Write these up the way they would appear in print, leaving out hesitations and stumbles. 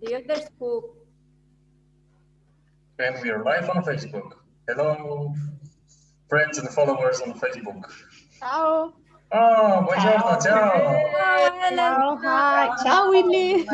The other spook. And we are live on Facebook. Hello, friends and followers on Facebook. Ciao. Oh, buongiorno, ciao. Ciao, hi. Ciao, Willy.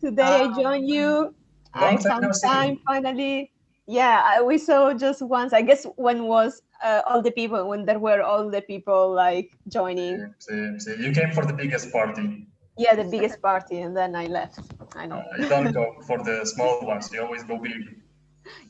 Today I join you. Long I time no found see. time finally. Yeah, we saw just once. I guess when was all the people, when there were all the people like joining. See. You came for the biggest party. Yeah, the biggest party, and then I left. I know. You don't go for the small ones. You always go big.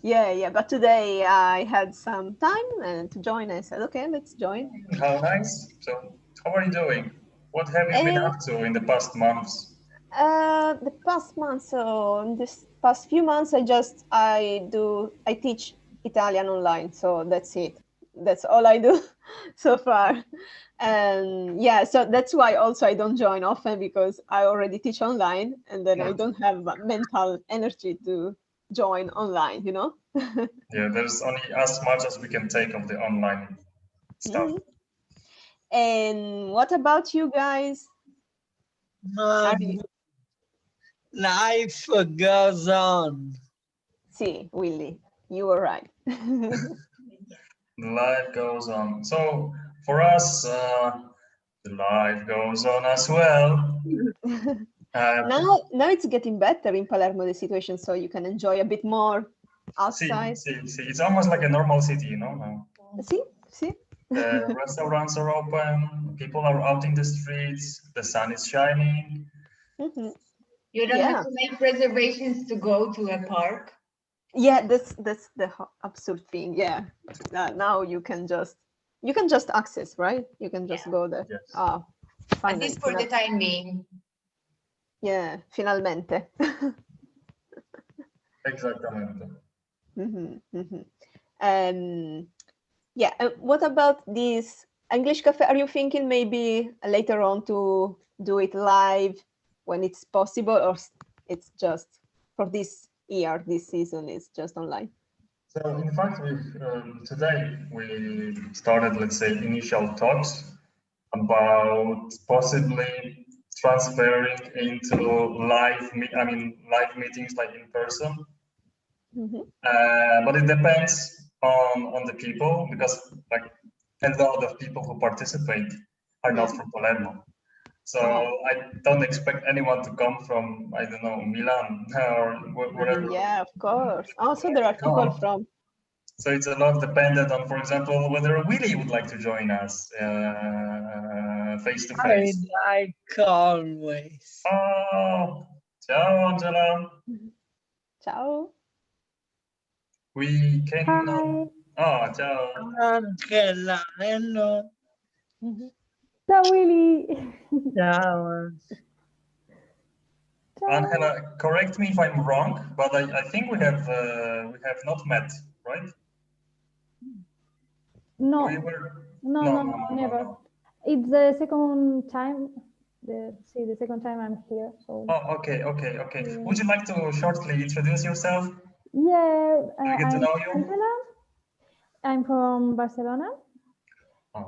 Yeah. But today I had some time to join. I said, okay, let's join. How nice. So, how are you doing? What have you been up to in the past months? The past month, so in this past few months, I teach Italian online, so that's it. That's all I do so far. And yeah, so that's why also I don't join often, because I already teach online, and then I don't have mental energy to join online, Yeah, there's only as much as we can take of the online stuff. And what about you guys? Life goes on. See, Willy, you were right. Life goes on. So for us, the life goes on as well. Now it's getting better in Palermo, the situation, so you can enjoy a bit more outside. See, it's almost like a normal city, now. See. The restaurants are open, people are out in the streets, the sun is shining. You don't have to make reservations to go to a park. Yeah, that's the absurd thing. Yeah, now you can just access, right? You can just go there. Yes. At least for the time being. Yeah, finalmente. Exactamente. Yeah, what about this English Cafe? Are you thinking maybe later on to do it live when it's possible, or it's just for this year, this season, it's just online? So in fact, today we started, let's say, initial talks about possibly transferring into live meetings like in person. But it depends on the people, because like a lot of people who participate are not from Palermo. So I don't expect anyone to come from, I don't know, Milan or wherever. Yeah, of course. Also, there are people from. So it's a lot dependent on, for example, whether Willy would like to join us face to face. I like always. Oh, ciao, Angela. Ciao. We can. Hi. Oh, ciao. Angela, hello. Ciao, Willy. Ciao. Angela, correct me if I'm wrong, but I think we have not met, right? No. No, never. It's the second time. The second time I'm here. So. Oh, okay. Yeah. Would you like to shortly introduce yourself? Yeah. Get to know you. Angela. I'm from Barcelona. Oh,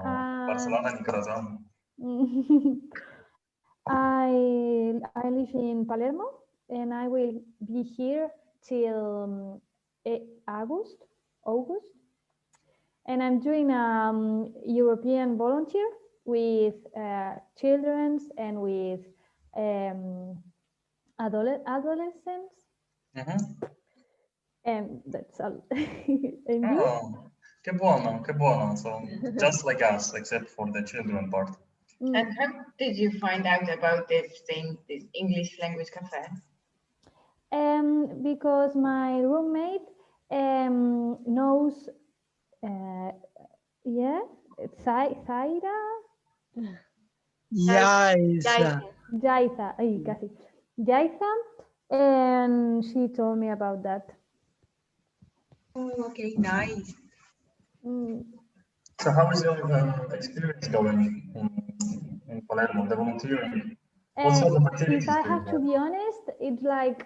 Barcelona ni corazón. I live in Palermo, and I will be here till August, and I'm doing European volunteer with children and with adolescents. And that's all. And you? Oh, qué bueno. So just like us, except for the children part. And how did you find out about this thing, this English language cafe? Because my roommate knows, Zaira. Jaisa, and she told me about that. Oh, okay, nice. So how is your experience going in Palermo, the volunteering? What sort of activities if I have to be honest, it's like,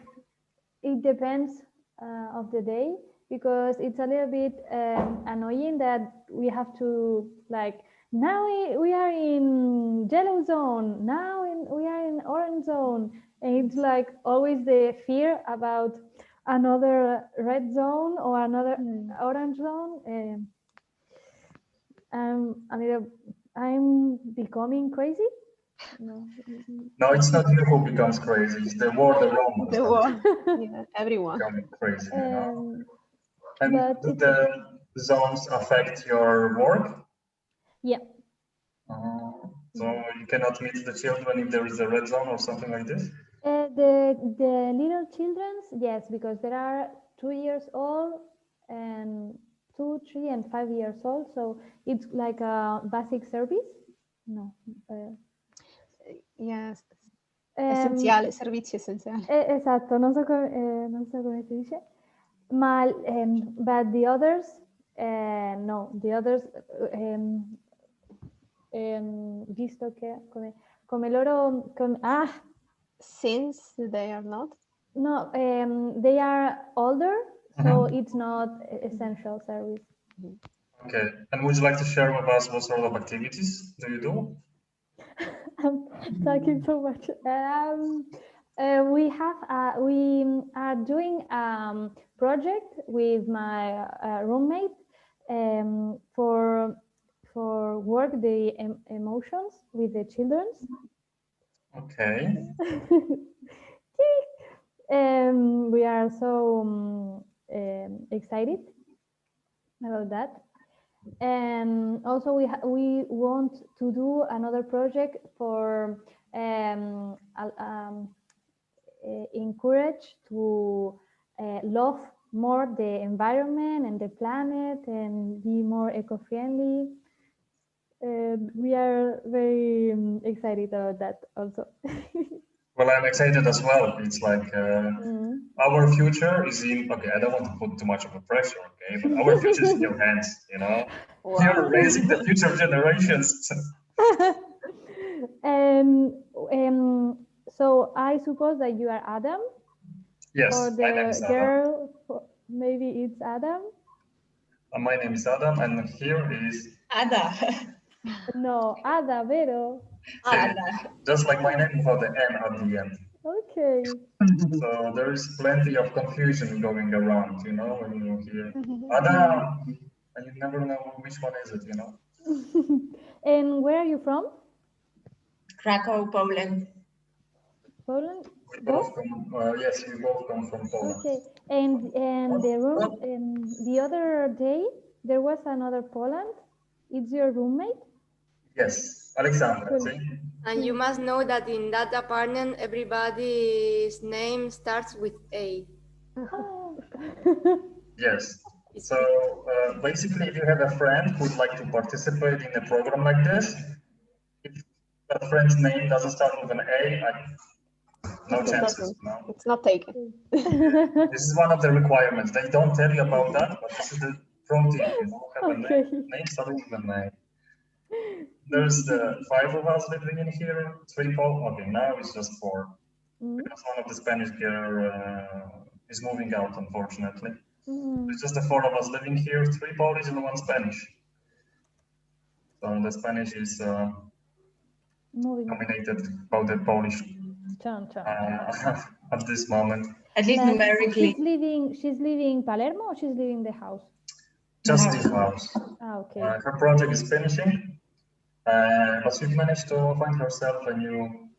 it depends of the day, because it's a little bit annoying that we have to, like, now we are in yellow zone, now we are in orange zone, And it's like always the fear about another red zone or another orange zone. I'm becoming crazy. No. No, it's not you who becomes crazy. It's the world around us The that war. Yeah, everyone. becoming crazy. You know? But And do the zones affect your work? Yeah. So you cannot meet the children if there is a red zone or something like this? The little children's, yes, because there are 2 years old and 2, 3, and 5 years old. So it's like a basic service. No. Yes. Ehm, Essenziale, servizi essenziali. Esatto, non so come si dice. Ma but the others, no, the others, visto che come loro, Since they are not. no, they are older, so it's not essential service. Okay. And would you like to share with us what sort of activities do you do? I'm talking so much. We are doing project with my roommate for work the emotions with the children. Okay. We are so excited about that. And also we want to do another project for encourage to love more the environment and the planet and be more eco-friendly. We are very excited about that also. Well, I'm excited as well. It's like our future is in, okay, I don't want to put too much of a pressure, okay, but our future is in your hands, you know? Wow. You're raising the future generations. And so I suppose that you are Adam, Yes, or my name is the Adam. girl, maybe it's Adam. My name is Adam, and here is Ada. No, Ada, Vero. Ada. just like my name without the N at the end. Okay. So there is plenty of confusion going around, you know, when you hear Adam, and you never know which one is it, you know. And where are you from? Krakow, Poland. Poland. We both come, yes, we both come from Poland. Okay. And the room. The other day there was another Poland. It's your roommate. Yes, Alexandra, see? And you must know that in that apartment, everybody's name starts with A. Yes. So basically, if you have a friend who would like to participate in a program like this, if that friend's name doesn't start with an A, no chances. No. It's not taken. This is one of the requirements. They don't tell you about that, but this is the pro tip. You know, have Okay. a name starting with an A. There's 5 of us living in here, 3 Poles. Okay, now it's just 4. Because one of the Spanish girl is moving out, unfortunately. It's just the 4 of us living here, 3 Polish and 1 Spanish. So the Spanish is dominated by the Polish at this moment. At least numerically. She's leaving Palermo, or she's leaving the house? Just the house. Okay. Her project is finishing, but she's managed to find herself a new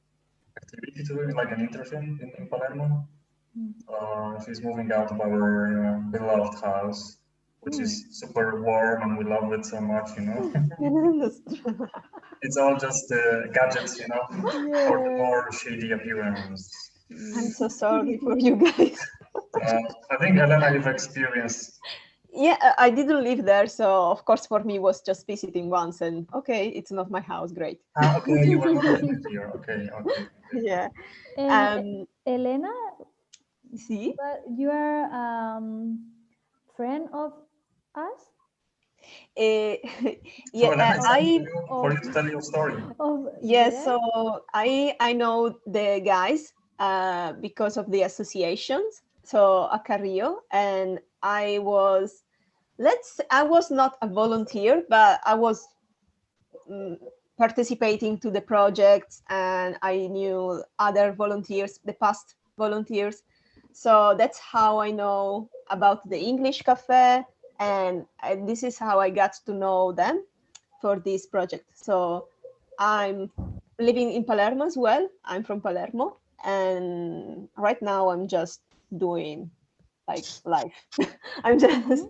activity to do, like an internship in Palermo. She's moving out of our beloved house, which is super warm, and we love it so much, you know. It's all just gadgets, you know, for the more shady appearance. I'm so sorry for you guys. I think, Elena, you've experienced. Yeah, I didn't live there, so of course for me was just visiting once, and okay, it's not my house, great. Okay, you were not living here. Okay. Yeah. Elena, See? but you are friend of us? Yeah, Elena, for you to tell your story. Yes, so I know the guys because of the associations, so a Carrillo, and I was not a volunteer, but I was participating to the projects, and I knew other volunteers, the past volunteers. So that's how I know about the English Café, and this is how I got to know them for this project. So I'm living in Palermo as well. I'm from Palermo, and right now I'm just doing like life. I'm just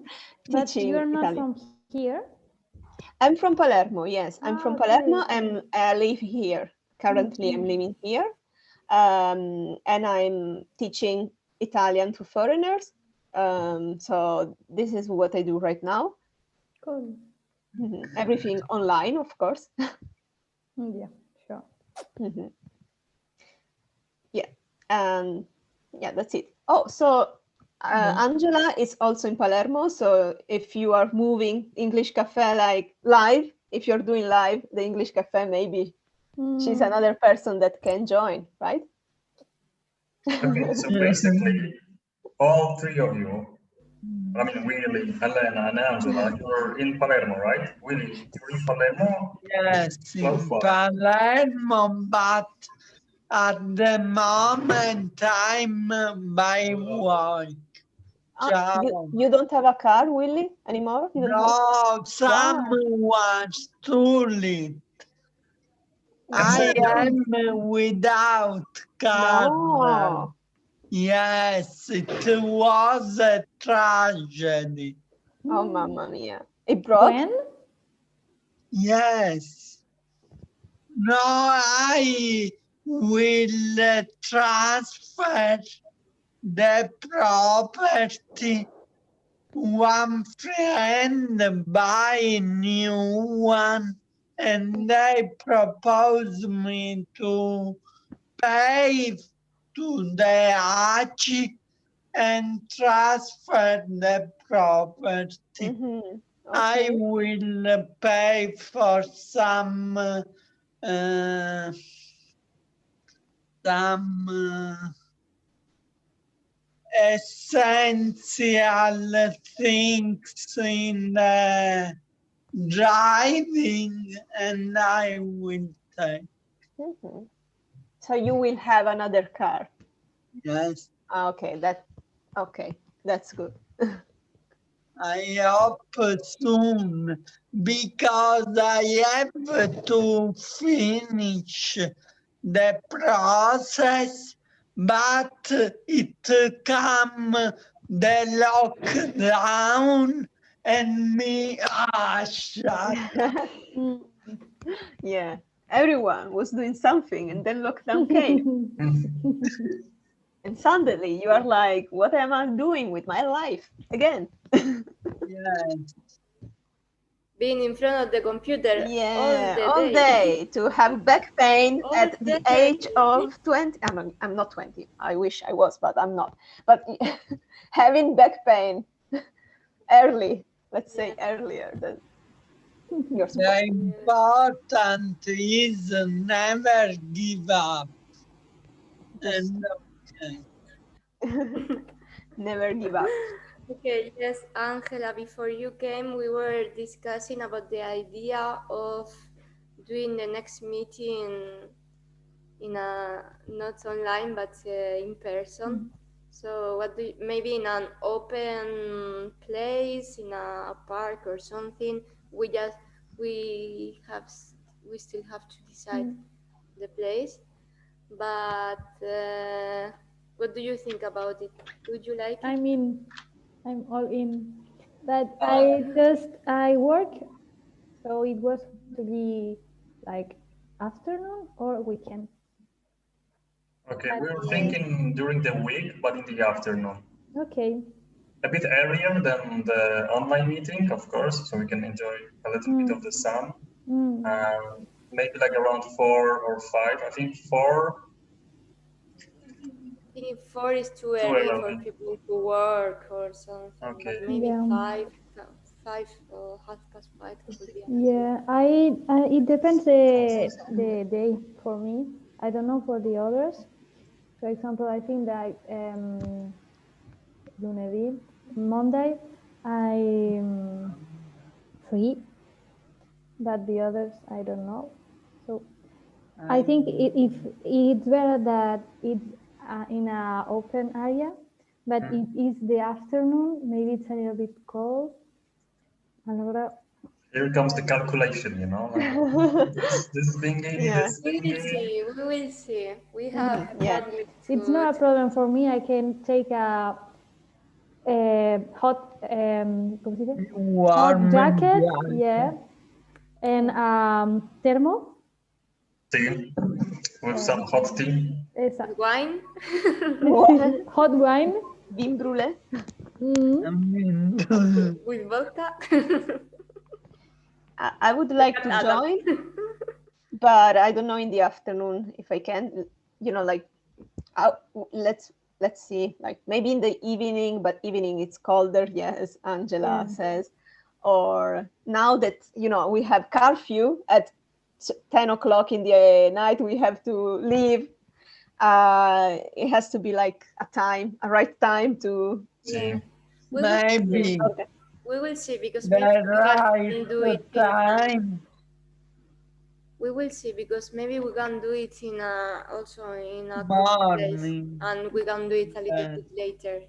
But teaching you're not Italian. from here? I'm from Palermo. Yes, I'm from Palermo, Okay. and I live here. Currently, I'm living here, and I'm teaching Italian to foreigners. So this is what I do right now. Cool. Everything online, of course. Yeah, sure. Mhm. Yeah, and yeah, that's it. Oh, so Angela is also in Palermo. So if you are moving English Cafe like live, if you're doing live the English Cafe, maybe she's another person that can join, right? Okay, so basically, all three of you, I mean, Willy, Helena, and Angela, you're in Palermo, right? Willy, you're in Palermo? Yes, Close in by. Palermo, but at the moment I'm by work. You don't have a car, Willy, anymore? You don't have? No, someone stole it. I Okay. am without car. No. Yes, it was a tragedy. Oh, mamma mia. It broke? When? Yes. No, I will transfer the property. One friend buy a new one, and they propose me to pay to the Aci and transfer the property. Mhm. I Okay. will pay for some essential things in driving, and I will take. Mhm. So you will have another car. Yes, Okay, that's good. I hope soon, because I have to finish the process, but it come the lockdown and me shut. Yeah, everyone was doing something, and then lockdown came, and suddenly you are like, "What am I doing with my life again?" Yes, Being in front of the computer all Yeah, the all day. day to have back pain All at the day. age of 20. I'm not 20. I wish I was, but I'm not. But having back pain early, let's say earlier than you're the supposed important is never give up. to. Just And okay. never give up. Okay, yes, Angela, before you came, we were discussing about the idea of doing the next meeting in a not online but in person. So what do you, maybe in an open place, in a park or something. We have we still have to decide the place. But what do you think about it? Would you like it? I mean, I'm all in. But I work, so it was to be like afternoon or weekend. Okay, we were thinking during the week, but in the afternoon. Okay. A bit earlier than the online meeting, of course, so we can enjoy a little bit of the sun. Maybe like around 4 or 5. I think 4. I think 4 is too Too early for early. people to work or something, Okay. but maybe Yeah. 5 or 5:30 could be. Yeah, I it depends the day for me. I don't know for the others. For example, I think that lunedì, Monday, I'm free, but the others I don't know. So I think if it's better that it's in an open area, but if it's the afternoon, maybe it's a little bit cold. Allora, Here comes the calculation, you know, like this thingy, Yeah. this We will thingy. see. We will see. We have Yeah. hardly it's not a problem for me. I can take a hot, ¿cómo se dice? Hot jacket, yeah, and thermo. Tea with some hot tea. Exacto. wine. Hot wine. Vin brûlé. With vodka. I would like to join, but I don't know in the afternoon if I can. You know, like, let's see. Like maybe in the evening, but evening it's colder. Yes, Angela says. Or now that we have curfew at 10 o'clock in the night, we have to leave. It has to be like a right time to. Yeah. Maybe We will see because the maybe we right can do it. time. We will see because maybe we can do it also in a cool place, Morning. and we can do it a little bit later.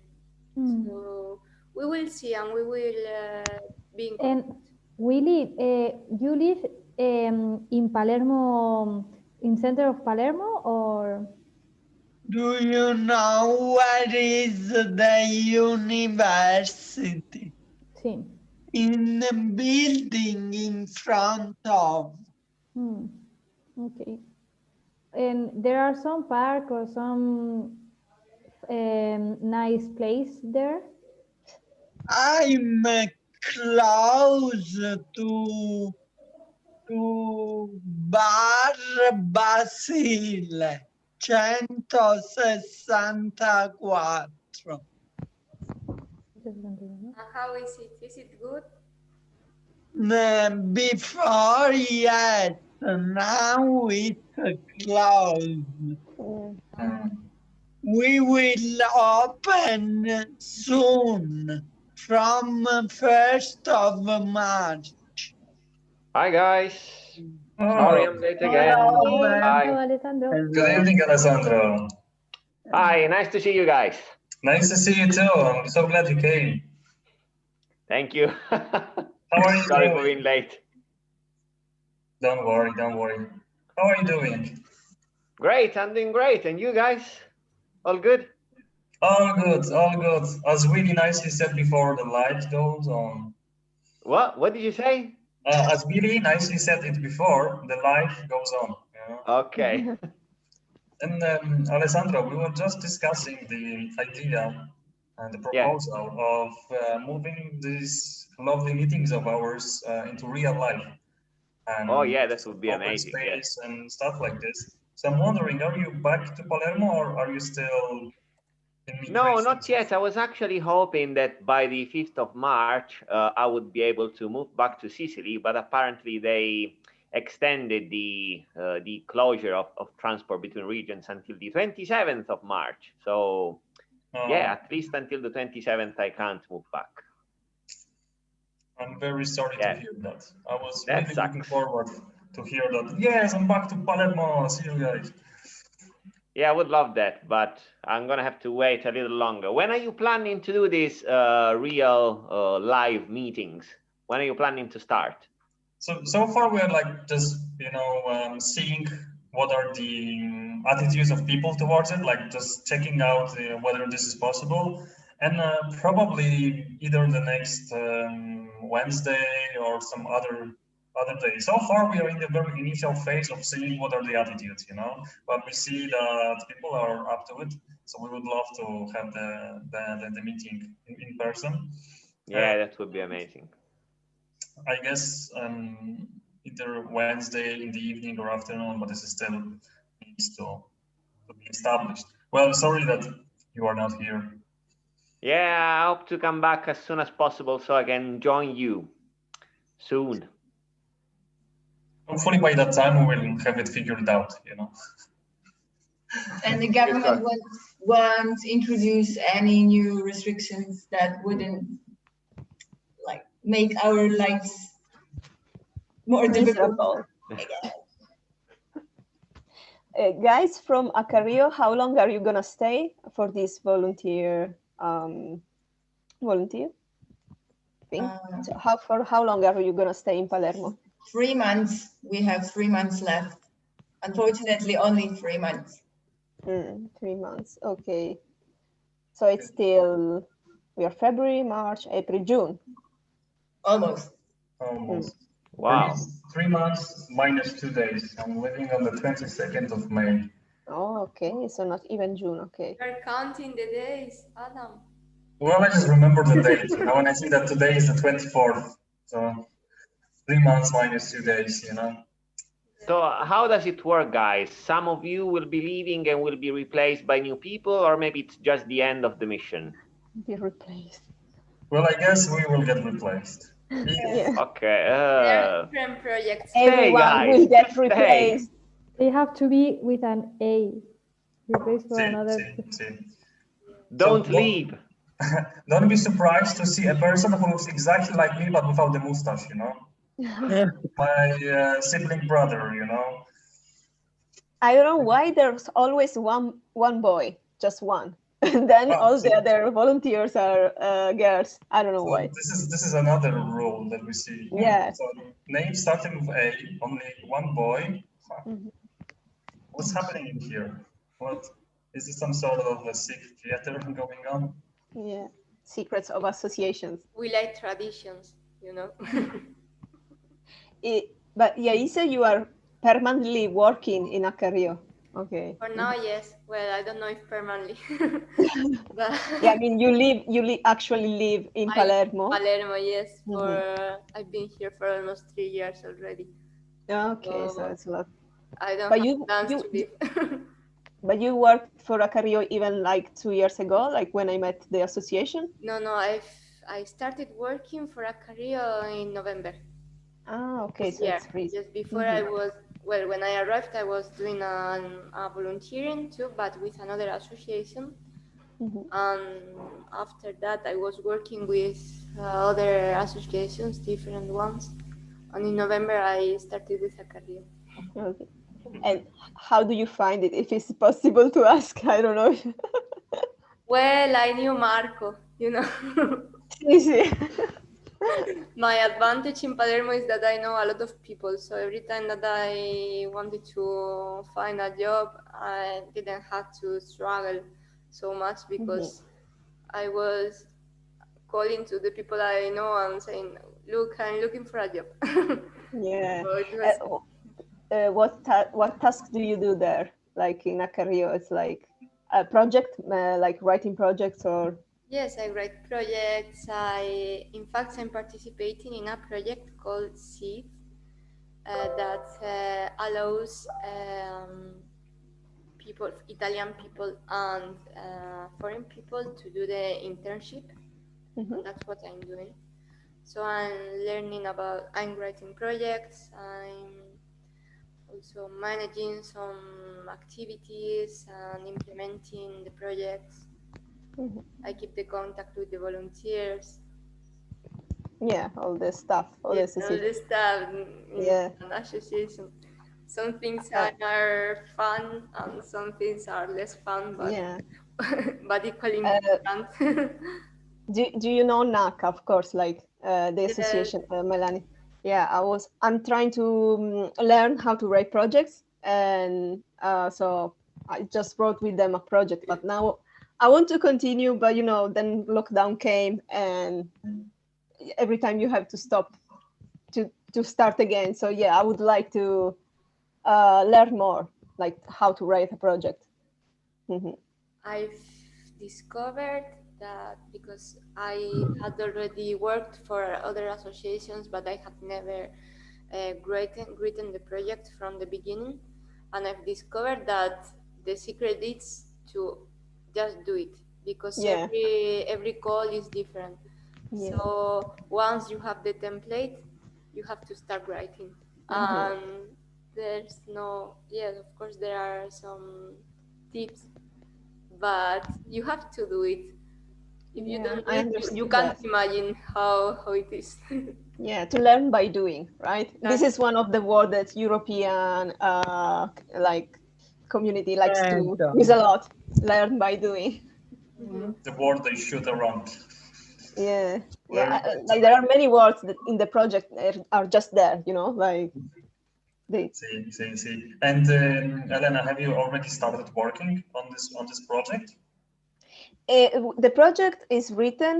Mm. So we will see, and we will be in And contact. Willy, you live in Palermo, in center of Palermo, or? Do you know where is the university? Sí. In the building in front of. Okay. And there are some park or some nice place there? I'm close to Bar Basile 164. How is it? Is it good? Before, yes, now it's closed. We will open soon from 1st of March. Hi guys. Oh, Sorry I'm late again. Hi. Hello, Alessandro. good evening, Alessandro. Hi, nice to see you guys. Nice to see you too. I'm so glad you came. Thank you. How are you Sorry doing? for being late. Don't worry, don't worry. How are you doing? Great, I'm doing great. And you guys? All good? All good, all good. As really nicely said before, the light goes on. What? What did you say? As really nicely said it before, the light goes on. You know? Okay. And Alessandro, we were just discussing the idea and the proposal of moving these lovely meetings of ours into real life. And Oh yeah, that would be open amazing. space Yes. and stuff like this. So I'm wondering, are you back to Palermo or are you still in mid-range? No, not yet. I was actually hoping that by the 5th of March, I would be able to move back to Sicily, but apparently they extended the closure of transport between regions until the 27th of March. So yeah, at least until the 27th, I can't move back. I'm very sorry to hear that. I was That really sucks. looking forward to hear that. Yes, I'm back to Palermo. See you guys. Yeah, I would love that, but I'm gonna have to wait a little longer. When are you planning to do these real live meetings? When are you planning to start? So far we are like just seeing what are the attitudes of people towards it, like just checking out whether this is possible, and probably either the next Wednesday or some other day. So far we are in the very initial phase of seeing what are the attitudes, but we see that people are up to it, so we would love to have the meeting in person. Yeah, that would be amazing. I guess either Wednesday in the evening or afternoon, but this is still needs to be established. Well, sorry that you are not here. Yeah, I hope to come back as soon as possible so I can join you soon. Hopefully by that time we will have it figured out, And the government won't introduce any new restrictions that wouldn't make our lives more difficult. Guys from Acario, how long are you gonna stay for this volunteer thing? Uh, So how long are you gonna stay in Palermo? 3 months. We have 3 months left. Unfortunately, only 3 months. 3 months. Okay. So it's still we are February, March, April, June. Almost. Almost. Wow. 3 months minus 2 days. I'm living on the 22nd of May. Oh, okay. So not even June. Okay. You're counting the days, Adam. Well, I just remember the date, you know, and I see that today is the 24th. So 3 months minus 2 days, you know. So how does it work, guys? Some of you will be leaving and will be replaced by new people, or maybe it's just the end of the mission? Be replaced. Well, I guess we will get replaced. Yeah. Okay. There are different projects. Everyone guys, will get stay. replaced. They have to be with an A. Replaced for another. Don't So, leave. Don't be surprised to see a person who looks exactly like me, but without the mustache, you know? My sibling brother, you know? I don't know why there's always one boy, just one. And then all the other volunteers are girls. I don't know why. This is another rule that we see. Yeah. So name starting with A, only one boy. What's happening in here? What is this, some sort of a secret theater going on? Yeah. Secrets of associations. We like traditions, you know. But yeah, you said you are permanently working in Acario. Okay. For now, yes. Well, I don't know if permanently. But Yeah, I mean, you actually live in Palermo. Palermo, yes. I've been here for almost 3 years already. Okay, so it's a lot. I don't But have plans to leave. But you worked for Acario even like 2 years ago, like when I met the association? No, I started working for a career in November. Ah, okay, so it's recent. Just before I was, well, when I arrived, I was doing a volunteering too, but with another association. And after that, I was working with other associations, different ones. And in November, I started with a career. Okay. And how do you find it? If it's possible to ask, I don't know. Well, I knew Marco, you know. My advantage in Palermo is that I know a lot of people. So every time that I wanted to find a job, I didn't have to struggle so much because I was calling to the people I know and saying, look, I'm looking for a job. Yeah. So What tasks do you do there? Like in Acario, it's like a project, like writing projects or? Yes, I write projects. In fact, I'm participating in a project called SEED that allows Italian people and foreign people to do the internship. And that's what I'm doing. So I'm writing projects. I'm also managing some activities and implementing the projects. I keep the contact with the volunteers. Yeah, all the stuff, all the stuff in an association. Some things are fun and some things are less fun, but but equally important. Do you know NAC, of course, like the association, Melanie? Yeah, I'm trying to learn how to write projects, and so I just wrote with them a project, but now I want to continue, but then lockdown came, and every time you have to stop to start again. So yeah, I would like to learn more, like how to write a project. I've discovered that because I had already worked for other associations, but I had never written the project from the beginning. And I've discovered that the secret is to just do it, because every call is different. Yeah. So once you have the template, you have to start writing. There's of course there are some tips, but you have to do it. If you don't do it, you can't imagine how it is. Yeah, to learn by doing, right? This is one of the words that European community likes to And, use a lot, learn by doing. The word they shoot around. Yeah, Very yeah. good. Like there are many words that in the project are just there, you know, like they. See. And Elena, have you already started working on this project? The project is written,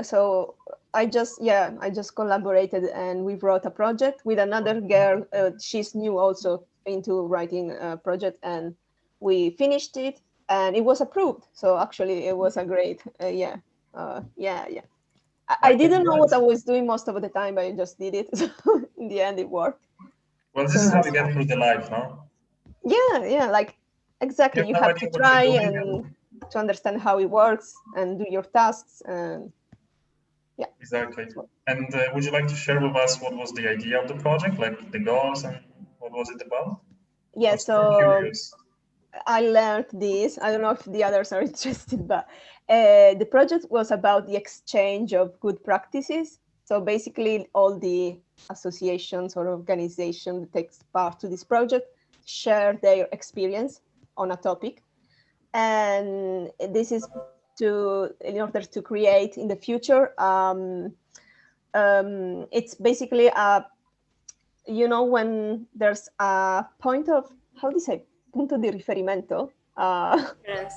so I just collaborated and we wrote a project with another girl. She's new also into writing a project, and we finished it and it was approved. So actually, it was a great, yeah. I didn't know what I was doing most of the time, but I just did it. So in the end, it worked. Well, this is how you get through the life, no? Yeah, like exactly. You have to try and to understand how it works and do your tasks, and yeah. Exactly. And would you like to share with us what was the idea of the project, like the goals, and what was it about? Yeah, I'm so curious. I learned this. I don't know if the others are interested, but the project was about the exchange of good practices. So basically, all the associations or organizations that takes part to this project share their experience on a topic, and this is in order to create in the future. It's basically when there's a point of, how do you say, punto di riferimento, Yes.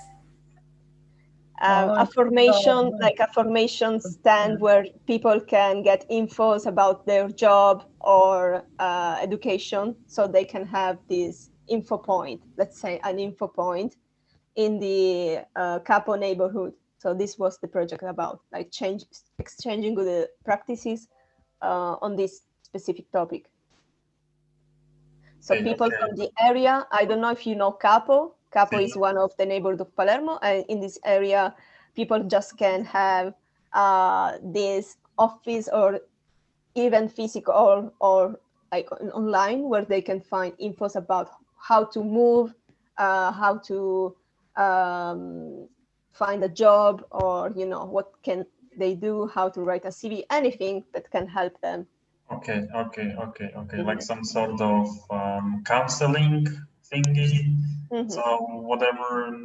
a formation, like a formation stand where people can get infos about their job or education, so they can have this info point, let's say an info point in the Capo neighborhood. So this was the project about, like exchanging good practices on this specific topic. So people from the area, I don't know if you know Capo. Capo is one of the neighborhood of Palermo. And in this area, people just can have this office or even physical or like online, where they can find infos about how to move, how to find a job, or, what can they do, how to write a CV, anything that can help them. Okay. Like some sort of counseling thingy. So whatever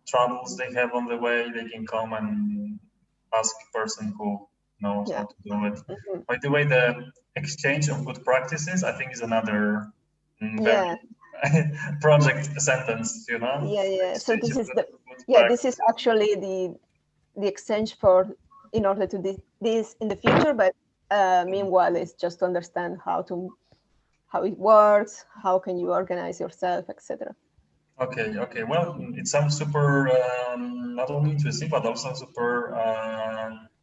troubles they have on the way, they can come and ask a person who knows how to do it. By the way, the exchange of good practices, I think, is another very project sentence, Yeah. So this is this is actually the exchange in order to do this in the future, but meanwhile, it's just to understand how it works, how can you organize yourself, etc. Okay. Well, it sounds super not only interesting but also super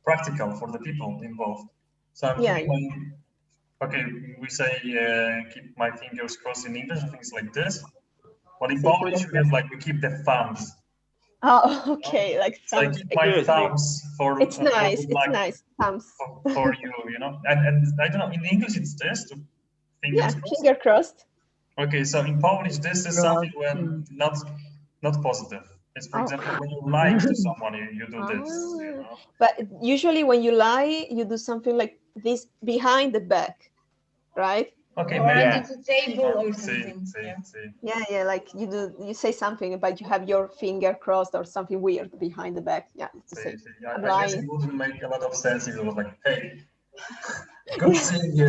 practical for the people involved. So I'm keeping we say keep my fingers crossed in English and things like this. But in Polish we have we keep the thumbs. Oh, okay, like thumbs. So I keep my thumbs for. It's nice. It's nice. Thumbs for you, and I don't know. In English, it's this. Fingers crossed. Finger crossed. Okay, so in Polish, this is something when not positive. It's, for example, when you lie to someone, you do this. But usually, when you lie, you do something like this behind the back, right? Okay, or under the table or something. Yeah, like you say something, but you have your finger crossed or something weird behind the back. Yeah, to say. I guess it wouldn't make a lot of sense if it was like, hey, good seeing you,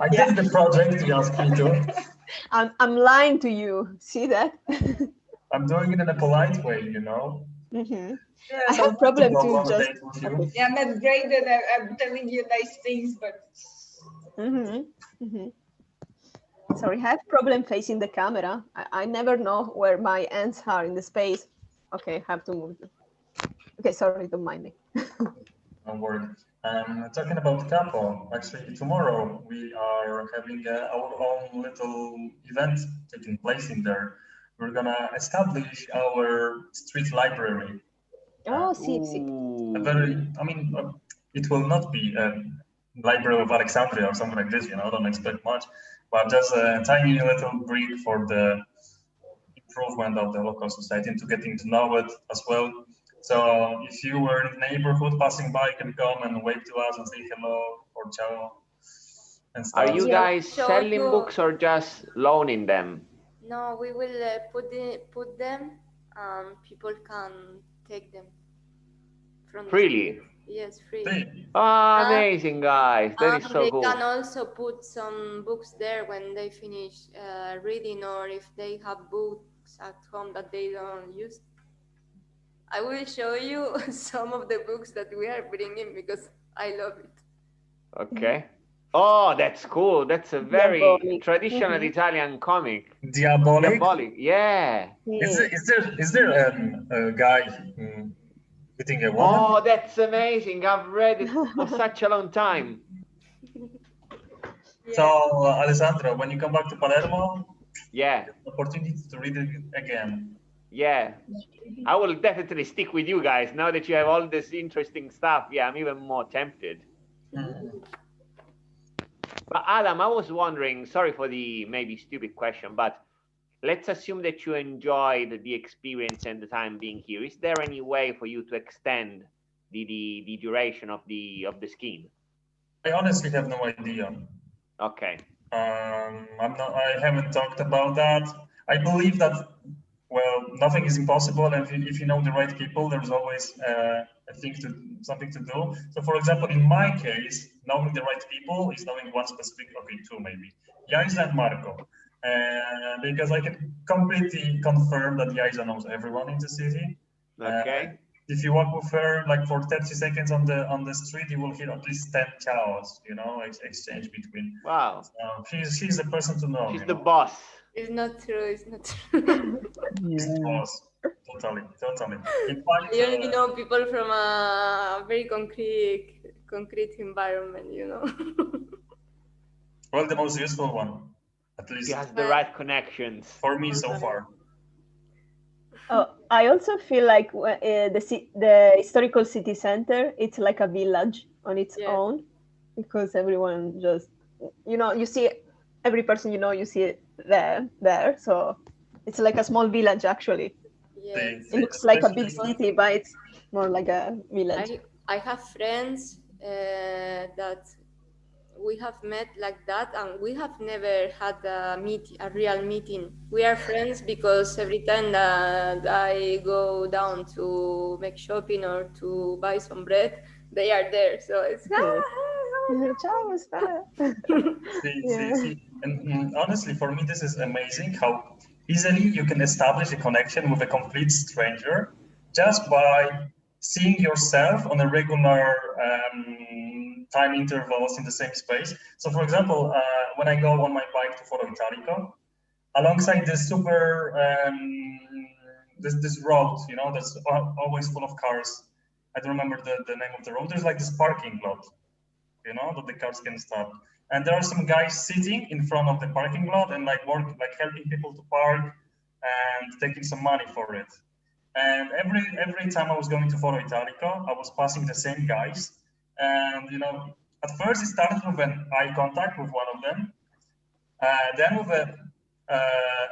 I did the project you asked me to. I'm lying to you. See that? I'm doing it in a polite way, I have a problem to just. Yeah, I'm not great that I'm telling you nice things, but. Sorry, I have problem facing the camera. I never know where my ends are in the space. Okay, I have to move them. Okay, sorry, don't mind me. Don't worry. Talking about Capo, actually tomorrow we are having our own little event taking place in there. We're gonna establish our street library. Oh, see. It will not be a library of Alexandria or something like this, don't expect much, but just a tiny little brick for the improvement of the local society and to getting to know it as well. So if you were in the neighborhood passing by, you can come and wave to us and say hello or ciao and stuff. Are you guys selling books or just loaning them? No, we will put them. People can take them from the Freely. street. Yes, free. See, Oh, And- amazing, guys. That is so they cool. can also put some books there when they finish reading, or if they have books at home that they don't use. I will show you some of the books that we are bringing because I love it. Okay. Oh, that's cool. That's a very Diabolic. traditional Mhm. Italian comic. Diabolic. Diabolic. Yeah. Yeah. Is there a guy hitting a woman? Oh, that's amazing. I've read it for such a long time. So, Alessandro, when you come back to Palermo, Yeah. opportunity to read it again. Yeah. I will definitely stick with you guys. Now that you have all this interesting stuff, yeah, I'm even more tempted. But Adam, I was wondering, sorry for the maybe stupid question, but let's assume that you enjoyed the experience and the time being here. Is there any way for you to extend the duration of the scheme? I honestly have no idea. Okay. I haven't talked about that. I believe that, well, nothing is impossible, and if you know the right people, there's always something to do. So, for example, in my case, knowing the right people is knowing one specific, okay, two maybe, Yaisa and Marco, because I can completely confirm that Yaisa knows everyone in the city. Okay. If you walk with her like for 30 seconds on the street, you will hear at least 10 chows, exchange between. Wow. She's the person to know. She's the boss. It's not true. It's not true. She's the boss. Totally. In fact, I only know people from a very concrete environment, well, the most useful one, at least She has the right connections. for me so far. Oh, I also feel like the historical city center, it's like a village on its own, because everyone just, you see every person you see it there. So it's like a small village, actually. Yes. It looks like a big city, but it's more like a village. I have friends that we have met like that, and we have never had a real meeting. We are friends because every time that I go down to make shopping or to buy some bread, they are there. So it's See. And honestly, for me, this is amazing how easily you can establish a connection with a complete stranger just by seeing yourself on a regular time intervals in the same space. So, for example, when I go on my bike to Foro Italico, alongside this this road, that's always full of cars. I don't remember the name of the road. There's like this parking lot, that the cars can stop. And there are some guys sitting in front of the parking lot and helping people to park and taking some money for it. And every time I was going to Foro Italico, I was passing the same guys. And at first it started with an eye contact with one of them, then with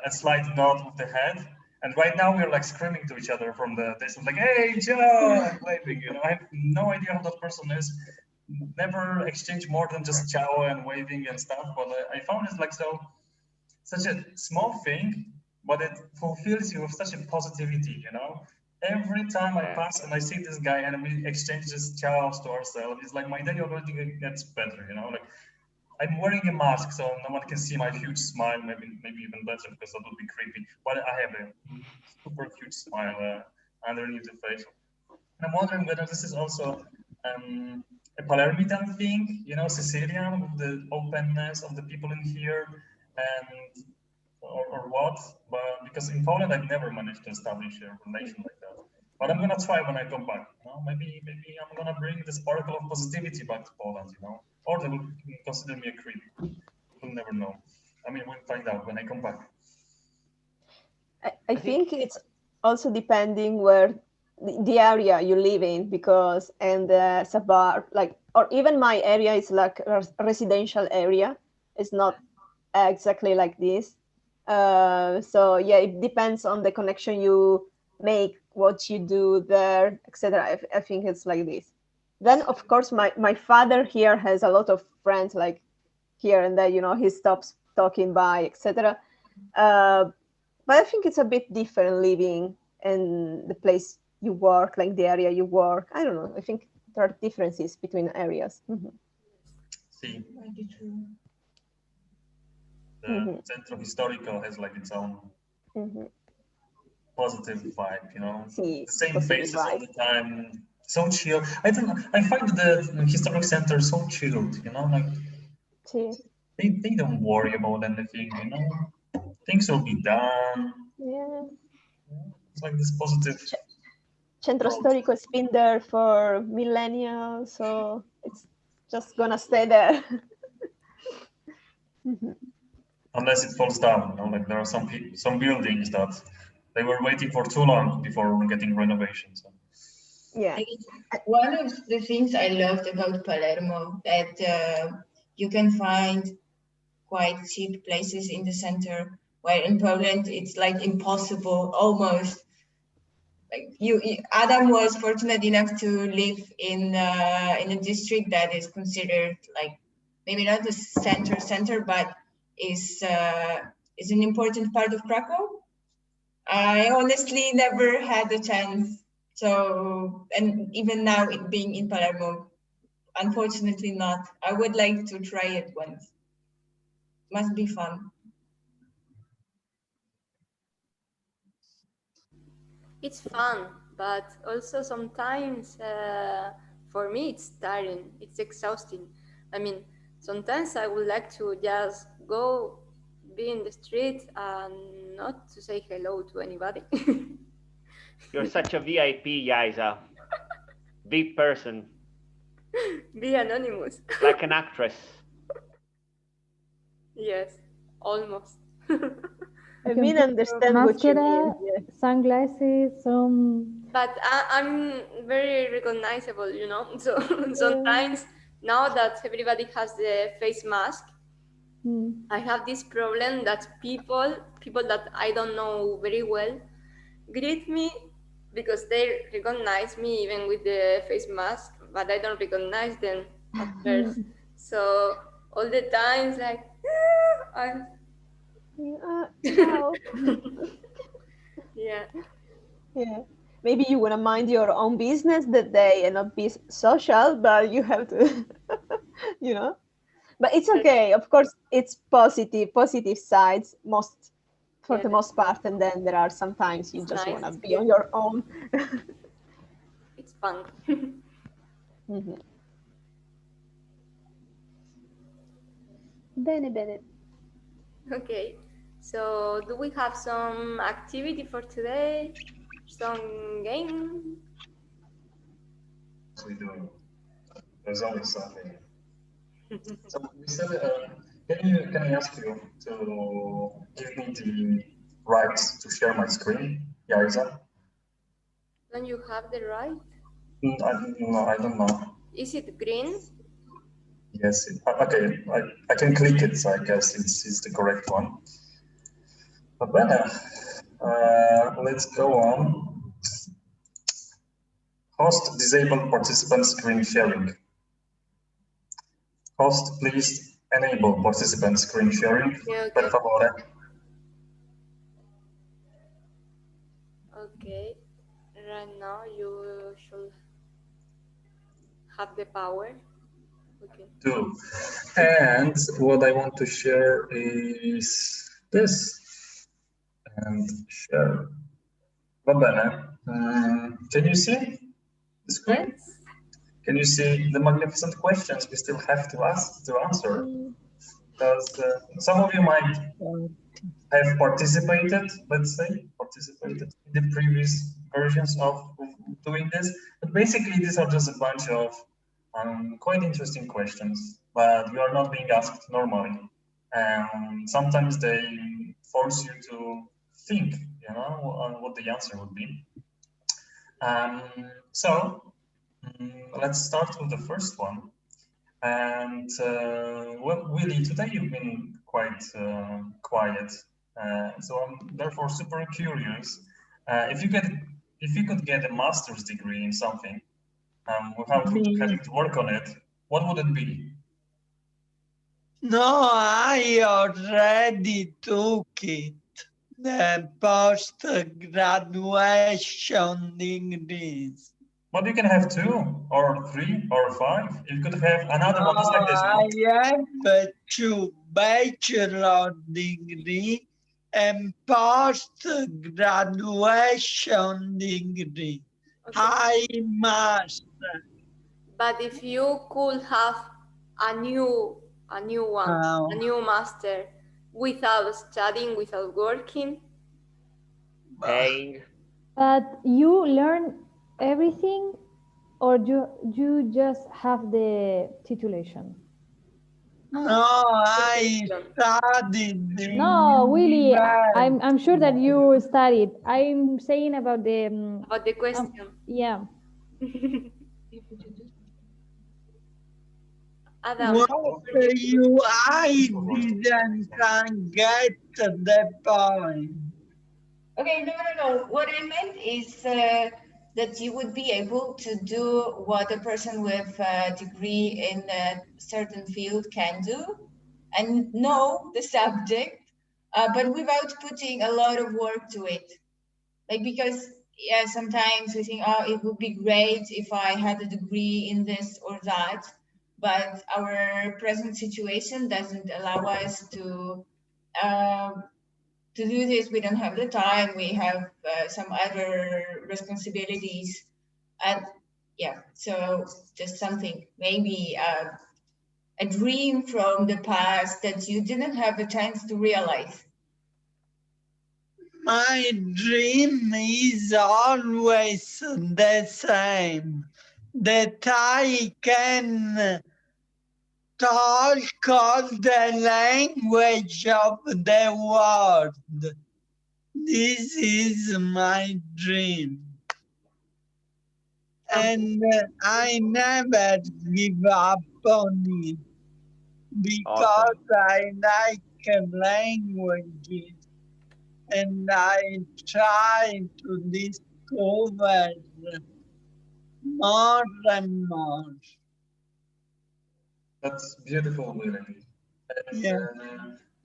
a slight nod with the head. And right now we're like screaming to each other from the distance, like, "Hey, Joe!" and waving. I have no idea who that person is. Never exchanged more than just ciao and waving and stuff. But I found it like such a small thing, but it fulfills you with such a positivity. Every time I pass and I see this guy and we exchange just chows to ourselves, it's like my day already gets better. Like I'm wearing a mask, so no one can see my huge smile. Maybe even better, because that would be creepy. But I have a super huge smile underneath the face. And I'm wondering whether this is also a Palermitan thing, Sicilian, with the openness of the people in here, and or what? But because in Poland I've never managed to establish a relation like that. But I'm gonna try when I come back. Maybe I'm gonna bring the sparkle of positivity back to Poland. Or they will consider me a creep. We'll never know. I mean, we'll find out when I come back. I think it's also depending where the area you live in, because suburb, or even my area is like a residential area. It's not exactly like this. So yeah, it depends on the connection you make, what you do there, etc. I think it's like this. Then of course my father here has a lot of friends, like here and there, he stops talking by, etc. But I think it's a bit different living in the place you work, like the area you work. I don't know. I think there are differences between areas. See, Might be true. the Centro Historico has like its own positive vibe, you know. Sì, The same positive faces all vibe. the time, so chill. I don't know. I find the historic center so chilled, you know, like Sì. they don't worry about anything, you know. Things will be done. Yeah. It's like this positive. Centro world. Storico has been there for millennia, so it's just gonna stay there. Unless it falls down, you know, like there are some buildings that they were waiting for too long before getting renovations. So. Yeah. One of the things I loved about Palermo that you can find quite cheap places in the center, where in Poland it's like impossible almost. Like Adam was fortunate enough to live in a district that is considered like maybe not the center, but is an important part of Krakow. I honestly never had the chance. So, and even now, it being in Palermo, unfortunately not. I would like to try it once. Must be fun. It's fun, but also sometimes for me it's tiring, it's exhausting. I mean, sometimes I would like to just go be in the street and not to say hello to anybody. You're such a VIP, Yaisa. Big person. Be anonymous. Like an actress. Yes, almost. I mean, understand what you mean. Yeah. Sunglasses, But I'm very recognizable, you know. So sometimes now that everybody has the face mask, I have this problem that people that I don't know very well greet me because they recognize me even with the face mask, but I don't recognize them at first. So all the times like, Ciao. yeah. Yeah. Maybe you want to mind your own business that day and not be social, but you have to, you know. But it's okay. Of course, it's positive sides for the most part, and then there are sometimes you It's just nice. want to be on your own. It's fun. Bene, bene. Okay, so do we have some activity for today? Some game? We do. There's always something. So we said, can I ask you to give me the rights to share my screen, Yaisa? Don't you have the right? I don't know. Is it green? Yes. Okay. I can click it, so I guess it's the correct one. But then, let's go on. Host disable participant screen sharing. Host, please enable participant screen sharing. Okay. Per favore. Okay. Right now you should have the power. Okay. Do. And what I want to share is this. And share. Va bene. Can you see the screen? Yes. Can you see the magnificent questions we still have to answer? Because some of you might have participated, let's say, in the previous versions of doing this. But basically, these are just a bunch of quite interesting questions, but you are not being asked normally. And sometimes they force you to think, you know, on what the answer would be. So let's start with the first one. And well, Willie, today you've been quite quiet, so I'm therefore super curious. If you could get a master's degree in something, without having to work on it, what would it be? No, I already took it. the post-graduation degrees. But you can have 2 or 3 or 5. You could have another one just like this. I have 2 bachelor degree and post-graduation degree. Okay. High master. But if you could have a new one, a new master, without studying, without working, Paying. But you learn everything, or you just have the titulation? No, I studied. No, really, I'm sure that you studied. I'm saying about the question. Yeah. Adam, What you? I didn't get the point. Okay, no. What I meant is that you would be able to do what a person with a degree in a certain field can do and know the subject, but without putting a lot of work to it. Like, because yeah, sometimes we think, oh, it would be great if I had a degree in this or that, but our present situation doesn't allow us to do this. We don't have the time. We have some other responsibilities, and yeah, so just something, maybe a dream from the past that you didn't have a chance to realize. My dream is always the same, that I can talk all the language of the world. This is my dream. And I never give up on it because I like languages and I try to discover more and more. That's beautiful, really. And Yeah.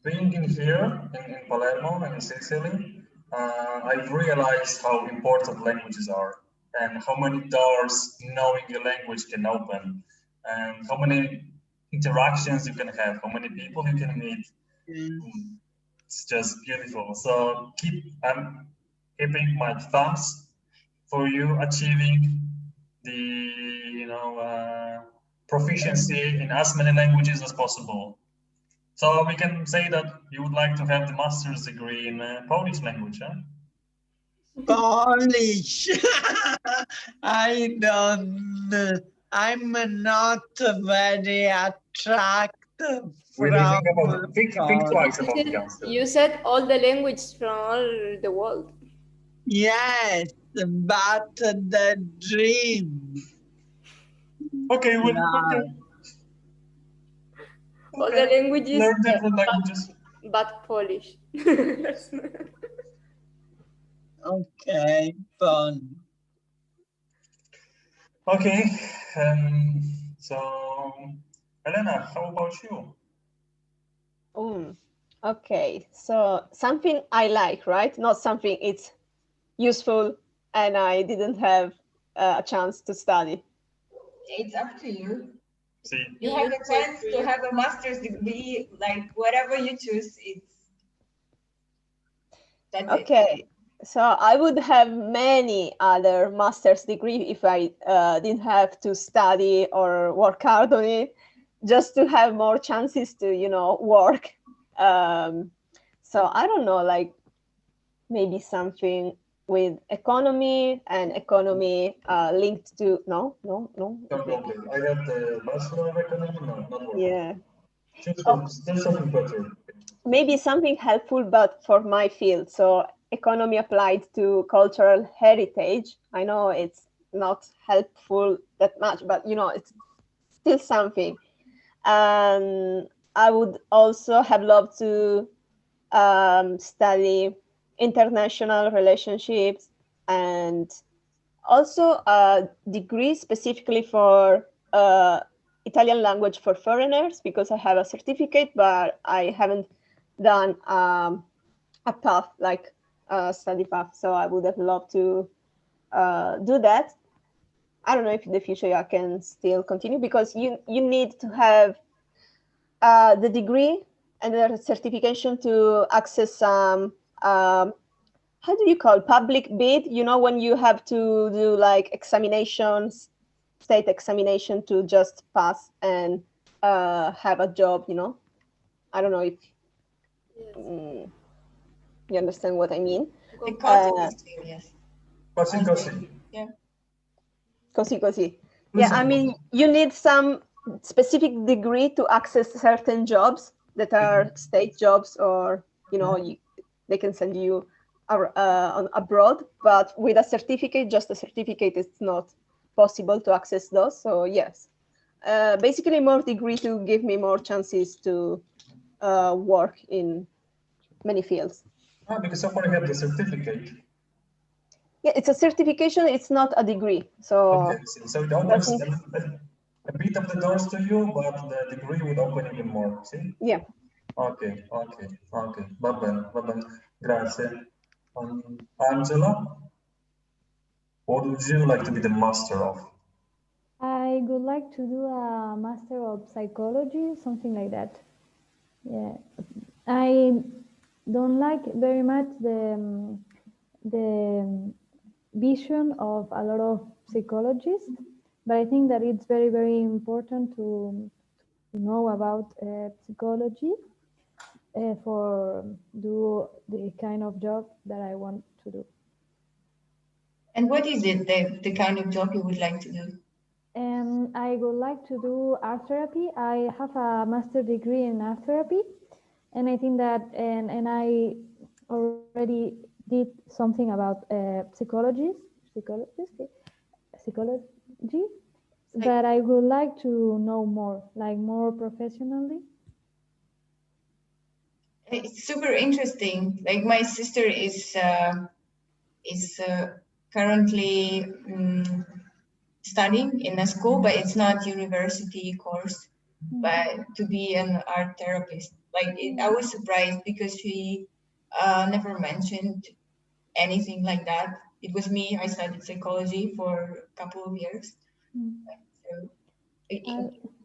being in here in Palermo and in Sicily, I've realized how important languages are and how many doors knowing a language can open and how many interactions you can have, how many people you can meet. It's just beautiful. So I'm keeping my thumbs for you achieving the proficiency in as many languages as possible. So we can say that you would like to have the master's degree in Polish language, huh? Polish. I don't. I'm not very attractive. Think twice about the answer. You said all the languages from all the world. Yes, but the dream. Okay, well, yeah. All the languages. Learn different languages. But Polish. Okay, fun. Okay, so Elena, how about you? Okay, so something I like, right? Not something it's useful and I didn't have a chance to study. It's up to you. See, you have a chance to have a master's degree, like whatever you choose, that's okay. So I would have many other master's degree if I didn't have to study or work hard on it, just to have more chances to, work. So I don't know, like maybe something with economy and economy linked to no. I had the Bachelor of Economy, no, not working. Yeah. There's something better. Maybe something helpful, but for my field. So economy applied to cultural heritage. I know it's not helpful that much, but it's still something. And I would also have loved to study international relationships and also a degree specifically for Italian language for foreigners, because I have a certificate, but I haven't done a path, like a study path. So I would have loved to do that. I don't know if in the future I can still continue, because you need to have the degree and the certification to access some how do you call public bid? You know, when you have to do like examinations, state examination to just pass and have a job. You know, I don't know if Yes. you understand what I mean. The Go- cottage thing, yes. Così, così. Yeah. Così così. Lo Yeah, so. I mean, you need some specific degree to access certain jobs that are state jobs, or they can send you abroad. But with a certificate, just a certificate, it's not possible to access those. So yes, basically more degree to give me more chances to work in many fields. Because somebody have the certificate. Yeah, it's a certification. It's not a degree. So Okay, so it opens a bit of the doors to you, but the degree would open even more. See? yeah. Okay. Va bene. Grazie. Angela, what would you like to be the master of? I would like to do a master of psychology, something like that. Yeah, I don't like very much the vision of a lot of psychologists, but I think that it's very important to know about psychology for do the kind of job that I want to do. And what is it, the kind of job you would like to do? And I would like to do art therapy. I have a master degree in art therapy, and I think that and I already did something about psychology, but I would like to know more, like more professionally. It's super interesting. Like my sister is currently studying in a school, but it's not university course, but to be an art therapist. Like I was surprised because she never mentioned anything like that. It was me. I studied psychology for a couple of years. So,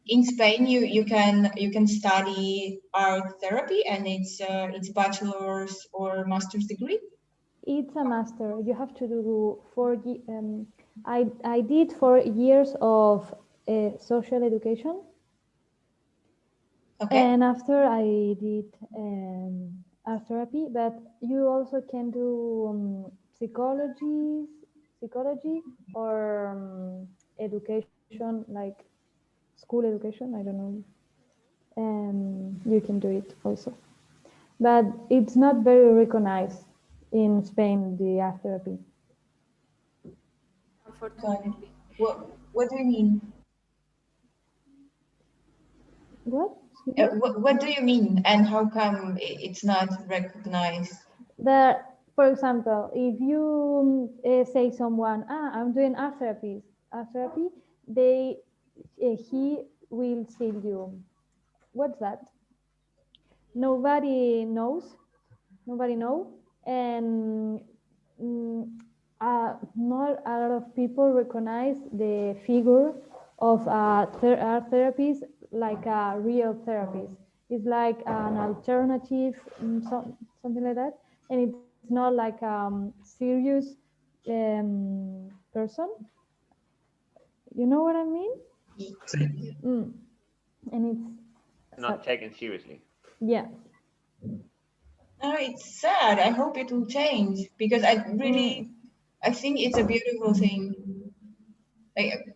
in Spain, you can study art therapy, and it's bachelor's or master's degree. It's a master. You have to do I did 4 years of social education, Okay. and after I did art therapy. But you also can do psychology or education, like school education. I don't know. You can do it also, but it's not very recognized in Spain, the art therapy. Unfortunately. What do you mean? What? What do you mean, and how come it's not recognized? That, for example, if you say someone, I'm doing art therapy, they he will say you, what's that? Nobody knows, and not a lot of people recognize the figure of art therapist like a real therapist. It's like an alternative, something like that, and it's not like a serious person. You know what I mean? See. And it's Not taken seriously. yeah. No, it's sad. I hope it will change because I think it's a beautiful thing. Like,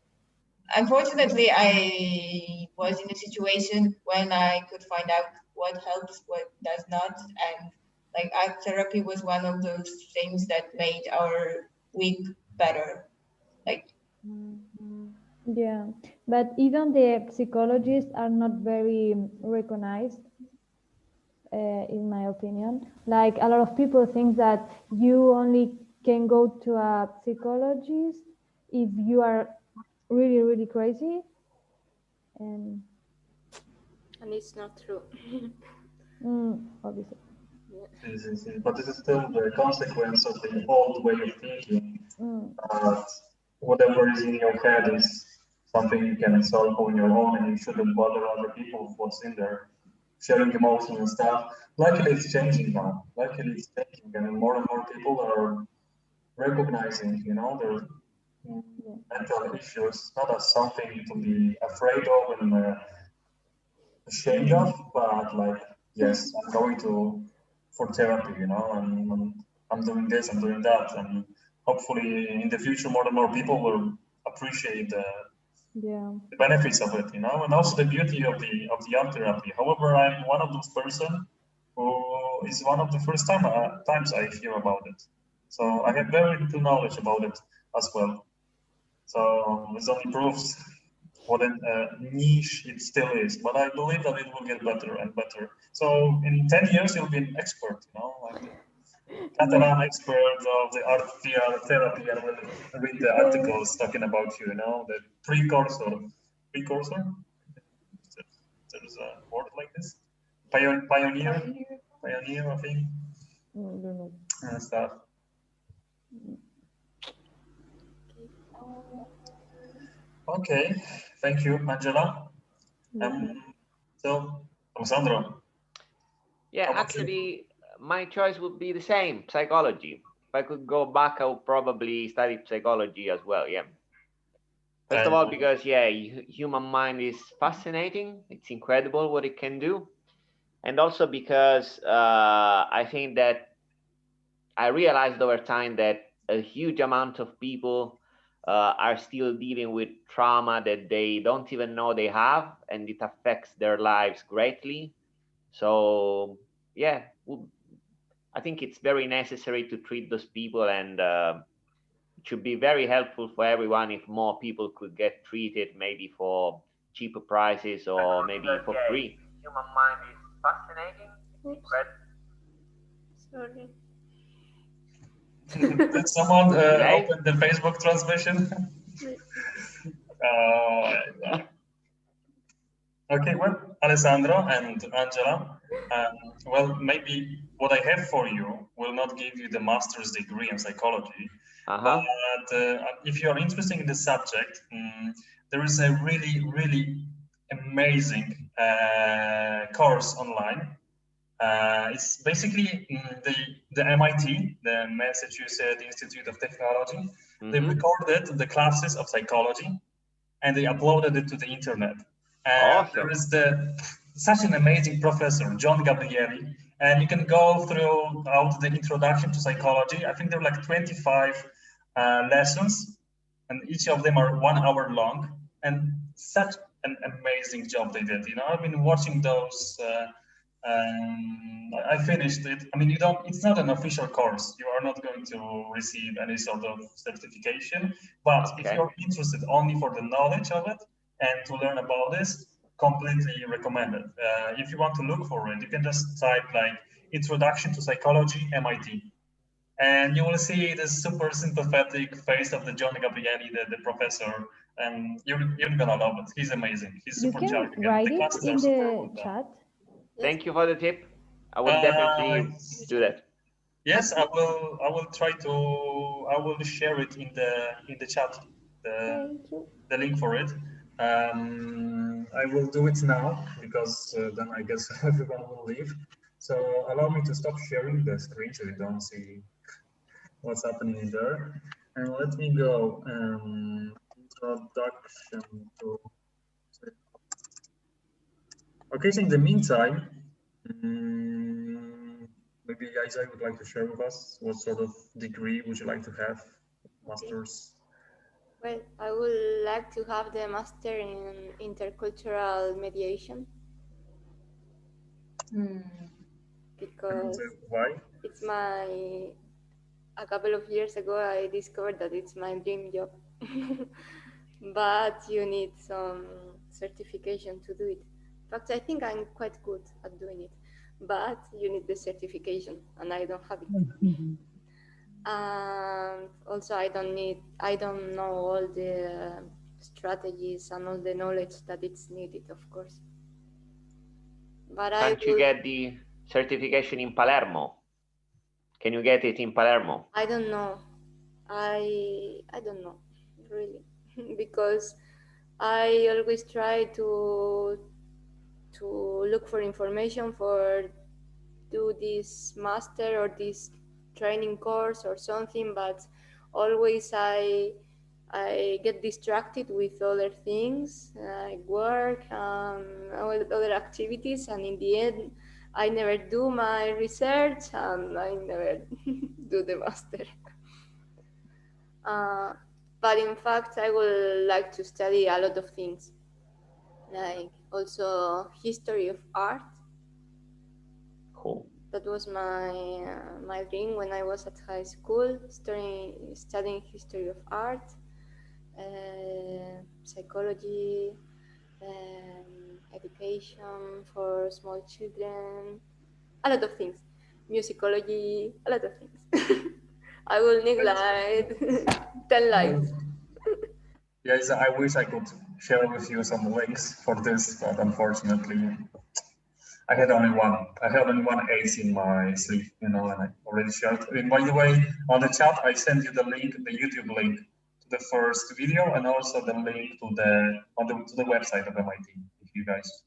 unfortunately, I was in a situation when I could find out what helps, what does not, and like art therapy was one of those things that made our week better. Like, Yeah, but even the psychologists are not very recognized, in my opinion. Like a lot of people think that you only can go to a psychologist if you are really crazy, and And it's not true. obviously. But this is still the consequence of the old way of thinking. Whatever is in your head is something you can solve on your own, and you shouldn't bother other people with what's in there. Sharing emotions and stuff. Luckily, it's changing now. Luckily, it's changing, and more people are recognizing, their mental issues, not as something to be afraid of and ashamed of, but like, yes, I'm going for therapy, and I'm doing this, I'm doing that, and hopefully in the future more and more people will appreciate the benefits of it, and also the beauty of the art therapy. However, I'm one of those person who is one of the first times I hear about it, so I have very little knowledge about it as well. So this only proves what a niche it still is, but I believe that it will get better and better. So in 10 years, you'll be an expert, like the Catalan expert of the art therapy, and will read the articles talking about you, the precursor. Precursor? There's a word like this? Pioneer, I think. And stuff. Okay, thank you, Angela. So, Alessandro. Yeah, actually, my choice would be the same, psychology. If I could go back, I would probably study psychology as well, yeah. First of all, because, human mind is fascinating. It's incredible what it can do. And also because I think that I realized over time that a huge amount of people are still dealing with trauma that they don't even know they have, and it affects their lives greatly. So, yeah, I think it's very necessary to treat those people, and it should be very helpful for everyone if more people could get treated, maybe for cheaper prices or maybe for free. Human mind is fascinating. Sorry. Did someone open the Facebook transmission? Okay, well, Alessandro and Angela, well, maybe what I have for you will not give you the master's degree in psychology, but if you are interested in the subject, there is a really, really amazing course online. It's basically the MIT, the Massachusetts Institute of Technology. They recorded the classes of psychology and they uploaded it to the internet. And there is such an amazing professor, John Gabrielli, and you can go throughout the introduction to psychology. I think there are like 25 lessons, and each of them are 1 hour long, and such an amazing job they did. I've been watching those. I finished it. I mean, it's not an official course. You are not going to receive any sort of certification, but if you're interested only for the knowledge of it and to learn about this, completely recommend it. If you want to look for it, you can just type like Introduction to Psychology, MIT. And you will see the super sympathetic face of the John Gabrielli, the professor, and you're gonna love it. He's amazing. He's super charming. Write it in the chat. Thank you for the tip. I will definitely do that. Yes, I will try to. I will share it in the chat. The link for it. I will do it now because then I guess everyone will leave. So allow me to stop sharing the screen so you don't see what's happening in there. And let me go. Introduction to. Okay, so in the meantime, maybe Isaac would like to share with us what sort of degree would you like to have, master's? Well, I would like to have the master in intercultural mediation. Because why? It's a couple of years ago, I discovered that it's my dream job. But you need some certification to do it. In fact, I think I'm quite good at doing it, but you need the certification, and I don't have it. And also, I don't know all the strategies and all the knowledge that it's needed, of course. But Can't you get the certification in Palermo? Can you get it in Palermo? I don't know. I don't know really because I always try to look for information for do this master or this training course or something, but always I get distracted with other things like work and other activities, and in the end I never do my research and I never do the master. But in fact, I would like to study a lot of things, like also history of art. Cool. That was my dream when I was at high school, studying history of art, psychology, education for small children, a lot of things, musicology, a lot of things. I will need like 10 lives. Yes, I wish I could share with you some links for this, but unfortunately, I had only one. I had only one ace in my sleeve, you know, and I already shared. And by the way, on the chat, I sent you the link, the YouTube link to the first video, and also the link to the website of MIT, if you guys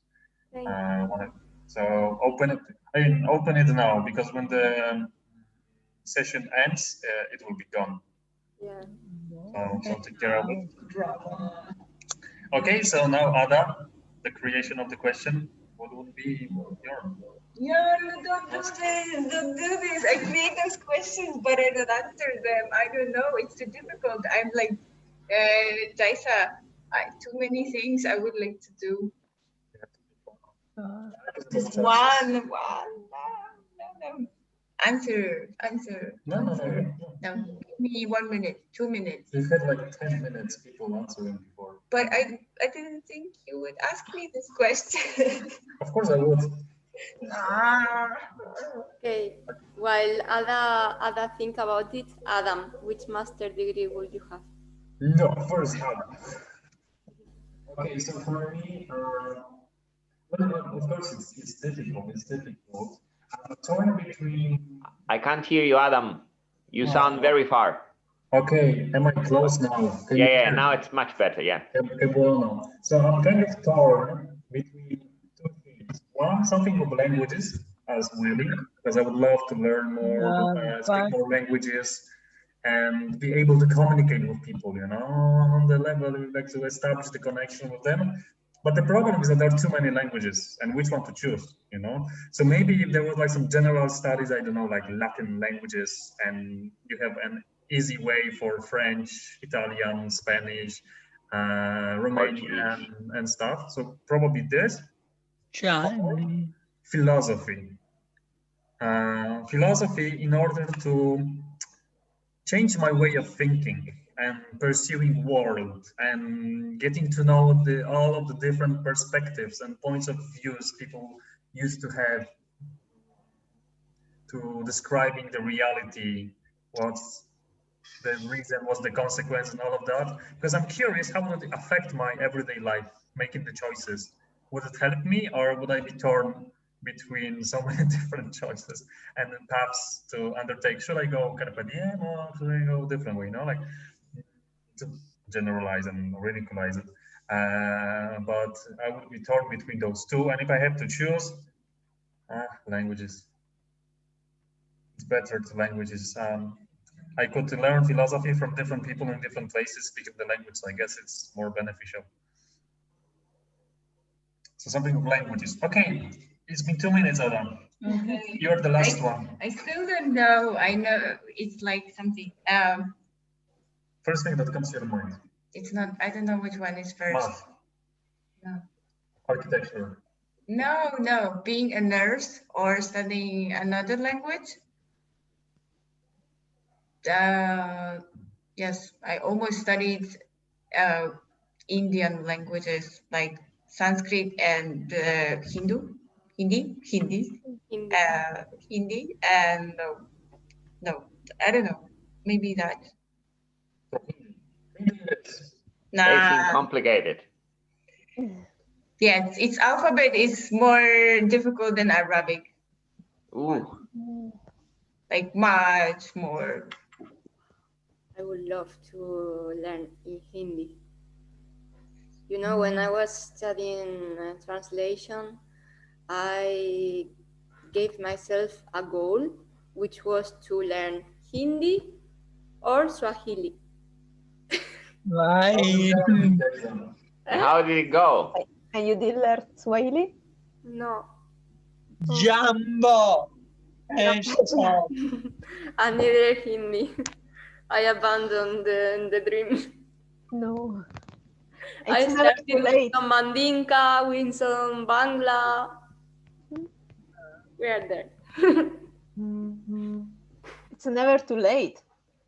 want it. So open it. I mean, open it now, because when the session ends, it will be gone. Yeah. So take care of it. Okay, so now Ada, the creation of the question. What would be your? No, don't do this. Don't do this. I create those questions, but I don't answer them. I don't know. It's too difficult. I'm like, Jaisa, too many things I would like to do. Just one. No. Answer. No. Give me 1 minute, 2 minutes. You've had like 10 minutes people answering before. But I didn't think you would ask me this question. Of course I would. Okay. While Ada think about it, Adam, which master degree would you have? No, first Ada. Okay, so for me, well, of course it's difficult. I'm torn between. I can't hear you, Adam. You sound very far. Okay, am I close now? Yeah, now it's much better, yeah. Okay, well, no. So I'm kind of torn between two things. One, something of languages as really, because I would love to learn more, speak more languages, and be able to communicate with people, you know, on the level, like to establish the connection with them. But the problem is that there are too many languages, and which one to choose, you know? So maybe if there was like some general studies, I don't know, like Latin languages, and you have an easy way for French, Italian, Spanish, Romanian, and stuff. So probably this. Philosophy. Philosophy in order to change my way of thinking and perceiving world and getting to know all of the different perspectives and points of views people used to have to describing the reality, what's the reason, what's the consequence, and all of that. Because I'm curious, how would it affect my everyday life, making the choices? Would it help me, or would I be torn between so many different choices and paths to undertake? Should I go kind of diem, or should I go different way? You know, like to generalize and radicalize it. But I would be torn between those two, and if I had to choose, languages. It's better to languages. I could learn philosophy from different people in different places speaking the language, so I guess it's more beneficial. So something of languages. Okay, it's been 2 minutes, Adam. Okay. You're the last one. I still don't know. I know it's like something. First thing that comes to your mind. It's not. I don't know which one is first. Math. No. Architecture. No. Being a nurse or studying another language. Yes, I almost studied Indian languages like Sanskrit and Hindi, and no, I don't know, maybe that. Nah. Complicated. Yes, its alphabet is more difficult than Arabic. Ooh. Like much more. I would love to learn in Hindi. You know, when I was studying translation, I gave myself a goal, which was to learn Hindi or Swahili. Why? And how did it go? And you did learn Swahili? No, Jumbo. Eso. and neither Hindi. I abandoned the dream. No. I It's never started too with late. some Mandinka, with some Bangla. We are there. It's never too late.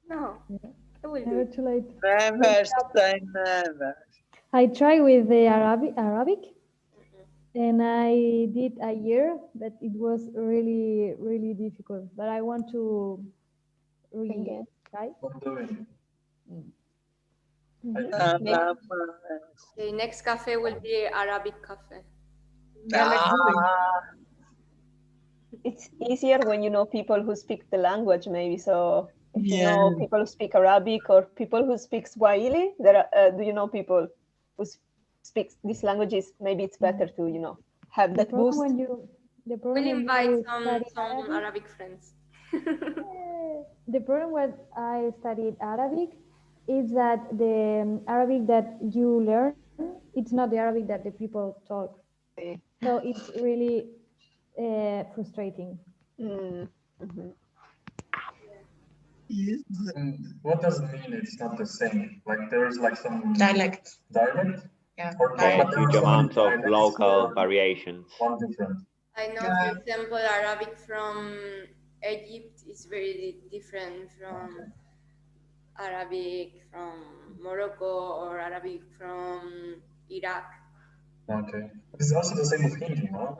No, I will do Never it. too late. Never say never. I tried with the Arabic, and I did a year, but it was really, really difficult. But I want to Again. retry. What doing? The next cafe will be Arabic cafe. It's easier when you know people who speak the language, maybe. So if you know people who speak Arabic or people who speak Swahili, do you know people who speak these languages? Maybe it's better to, you know, have that boost. The problem We'll when invite you some study Arabic friends. the problem when I studied Arabic is that the Arabic that you learn, it's not the Arabic that the people talk. So it's really frustrating. What does it mean it's not the same? Like there's like some Dialect. dialect? Yeah. Or Yeah, but huge there are so many amounts of dialects local or variations. one different. I know, for example, Arabic from Egypt is very different from Arabic from Morocco or Arabic from Iraq. Okay. It's also the same with Hindi, no?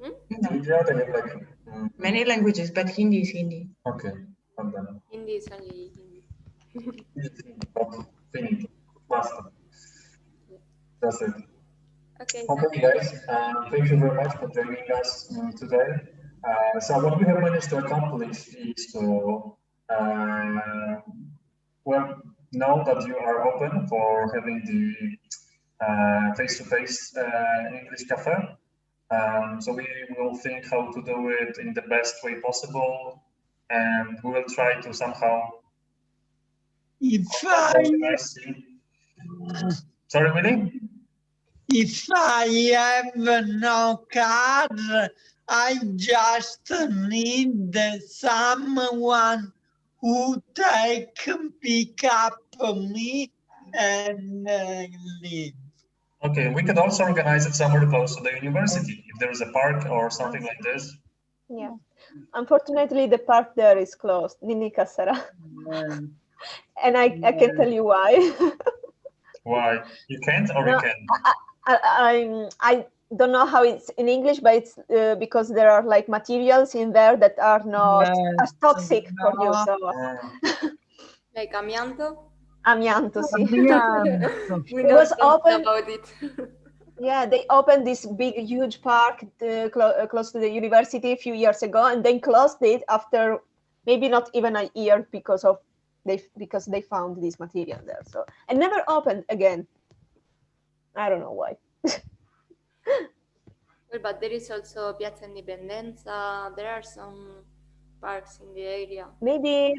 Hmm? India, they have like Many languages, but Hindi is Hindi. okay. And then Hindi is only Hindi. Finito. Basta. That's it. Okay. Okay, guys. Thank you very much for joining us today. So what we have managed to accomplish is to well know that you are open for having the face-to-face English cafe. So we will think how to do it in the best way possible, and we will try to somehow. Sorry, Willie? If I have no car, I just need someone who pick up me and leave. Okay, we could also organize it somewhere close to the university, if there is a park or something like this. Yeah. Unfortunately, the park there is closed, Nini Kasara. And I can tell you why. Why? You can't or you can? I don't know how it's in English, but it's because there are like materials in there that are not as toxic for you. So like amianto? Amianto, sì. We It know was something open about it. Yeah, they opened this big, huge park close to the university a few years ago, and then closed it after maybe not even a year because they found this material there. So and never opened again. I don't know why. Well, but there is also Piazza Indipendenza. There are some parks in the area. Maybe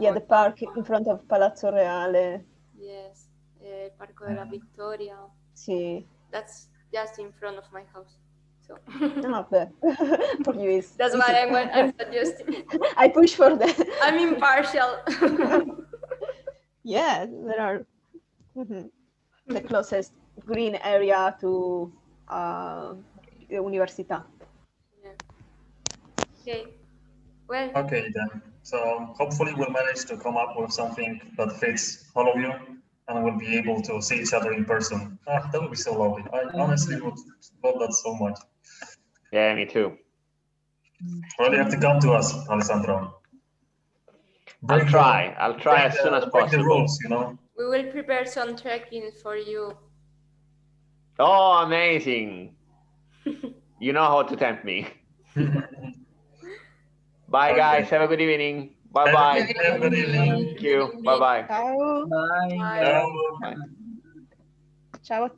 yeah, the park in front of Palazzo Reale. Yes, Parco della Vittoria. Sì. That's just in front of my house. So for you is. That's why I'm suggesting. I push for that. I'm impartial. Yeah, there are the closest green area to the Università. Yeah. Okay. Well. Okay then. So hopefully we'll manage to come up with something that fits all of you, and we'll be able to see each other in person. That would be so lovely. I honestly would love that so much. Yeah, me too. Well, you have to come to us, Alessandro. I'll try as soon as possible. The rules, you know. We will prepare some trekking for you. Oh, amazing. You know how to tempt me. Bye, Okay. guys. Have a good evening. Bye-bye. Have a good evening. Thank you. Bye-bye. Ciao. Bye. Bye. Ciao. Bye. Ciao.